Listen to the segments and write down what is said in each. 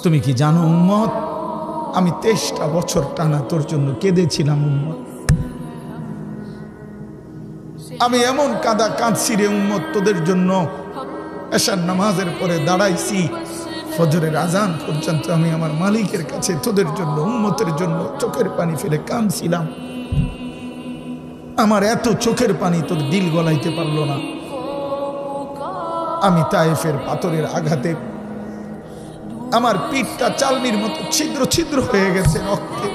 তুমি কি জানো উম্মত, আমি 23টা বছর টানা তোর জন্য কেঁদেছিলাম উম্মত। আমি এমন কাঁদা কাঁদছি রে উম্মত তোদের জন্য। এশার নামাজের পরে দাঁড়াইছি, ফজরের আজান পর্যন্ত আমি আমার মালিকের কাছে তোদের জন্য, উম্মতের জন্য চোখের পানি ফেলে কাঁদছিলাম। আমার এত চোখের পানি তোর দিল গলাইতে পারলো না। আমি তায়েফের পাথরের আঘাতে আমার পিঠটা চালনির মতো ছিদ্র ছিদ্র হয়ে গেছে রক্তে।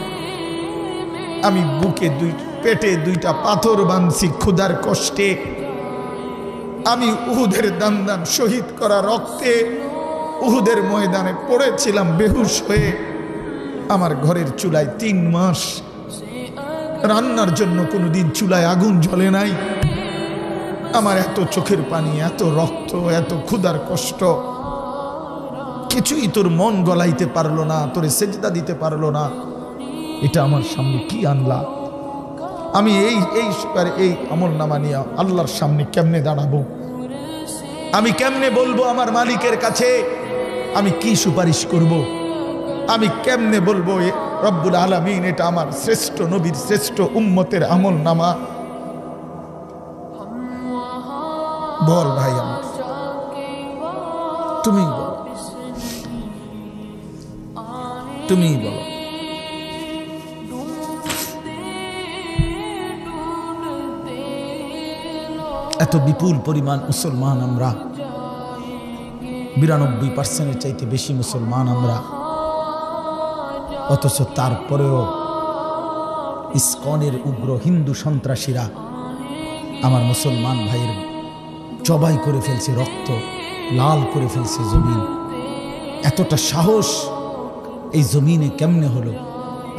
আমি বুকে পেটে 2টা পাথর বাঁধছি ক্ষুধার কষ্টে। আমি উহুদের দান শহীদ করা রক্তে উহুদের ময়দানে পড়েছিলাম বেহুশ হয়ে। আমার ঘরের চুলায় 3 মাস রান্নার জন্য কোনোদিন চুলায় আগুন জ্বলে নাই। আমার এত চোখের পানি, এত রক্ত, এত ক্ষুধার কষ্ট, কিছুই তোর মন গলাইতে পারলো না, তোরে সেজদা দিতে পারলো না। এটা আমার সামনে কি আনলা? আমি এই আমল নামা নিয়ে আল্লাহর সামনে কেমনে দাঁড়াবো? আমি কেমনে বলবো আমার মালিকের কাছে আমি কি সুপারিশ করব? আমি কেমনে বলবো রব্বুল আলামিন এটা আমার শ্রেষ্ঠ নবীর শ্রেষ্ঠ উম্মতের আমল নামা? বল ভাই আমার, তুমি বলো, তুমি বলো। এত বিপুল পরিমাণ মুসলমান আমরা, 92% চাইতে বেশি মুসলমান আমরা, অথচ তারপরেও ইসকনের উগ্র হিন্দু সন্ত্রাসীরা আমার মুসলমান ভাইয়ের জবাই করে ফেলছে, রক্ত লাল করে ফেলছে জমিন। এতটা সাহস এই জমিনে কেমনে হলো?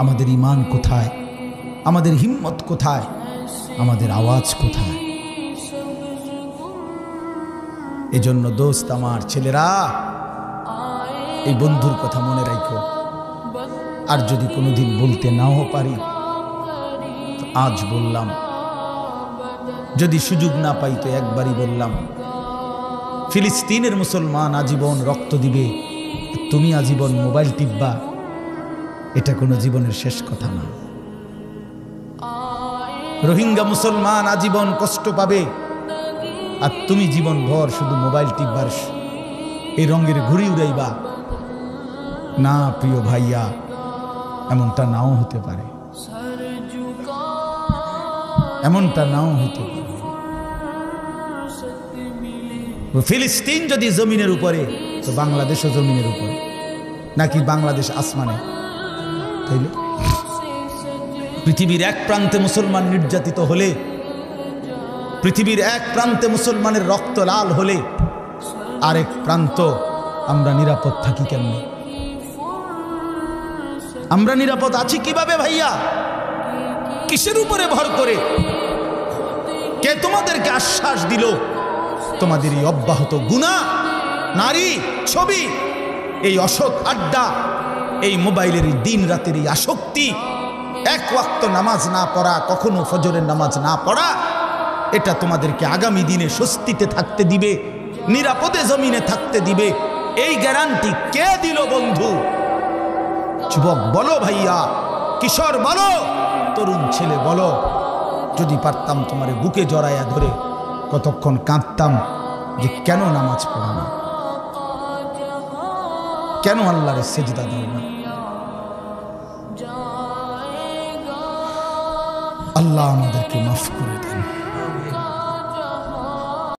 আমাদের ঈমান কোথায়? আমাদের হিম্মত কোথায়? আমাদের আওয়াজ কোথায়? এজন্য দোস্ত আমার, ছেলেরা, এই বন্ধুর কথা মনে রাখো। আর যদি কোনোদিন বলতে নাও পারি তো আজ বললাম, যদি সুযোগ না পাই তো একবারই বললাম। ফিলিস্তিনের মুসলমান আজীবন রক্ত দিবে, তুমি আজীবন মোবাইল টিপবা, এটা কোনো জীবনের শেষ কথা না। রোহিঙ্গা মুসলমান আজীবন কষ্ট পাবে, আর তুমি জীবন ভর শুধু মোবাইল টিপবার এই রঙের ঘুড়ি উড়াইবা না। প্রিয় ভাইয়া, এমনটা নাও হতে পারে, এমনটা নাও হতে পারে। ফিলিস্তিন যদি জমিনের উপরে, তো বাংলাদেশও জমিনের উপরে, নাকি বাংলাদেশ আসমানে? তাইলে পৃথিবীর এক প্রান্তে মুসলমান নির্যাতিত হলে, পৃথিবীর এক প্রান্তে মুসলমানের রক্ত লাল হলে, আরেক প্রান্ত আমরা নিরাপদ থাকি কেমনে? আমরা নিরাপদ আছি কিভাবে ভাইয়া? কিসের উপরে ভর করে? কে তোমাদেরকে আশ্বাস দিল তোমাদের এই অব্যাহত গুনাহ, নারী, ছবি, এই অসৎ আড্ডা, এই মোবাইলের দিন রাতের এই আসক্তি, এক ওয়াক্ত নামাজ না পড়া, কখনো ফজরের নামাজ না পড়া, এটা তোমাদেরকে আগামী দিনে স্বস্তিতে থাকতে দিবে, নিরাপদে জমিনে থাকতে দিবে? এই গ্যারান্টি কে দিল বন্ধু? যুবক বলো, ভাইয়া, কিশোর বলো, তরুণ ছেলে বলো। যদি পারতাম তোমারে বুকে জড়াইয়া ধরে কতক্ষণ কাঁদতাম যে কেন নামাজ পড়ো না, কেন আল্লাহর সেজদা দাও না। আল্লাহ আমাদেরকে মাফ করে।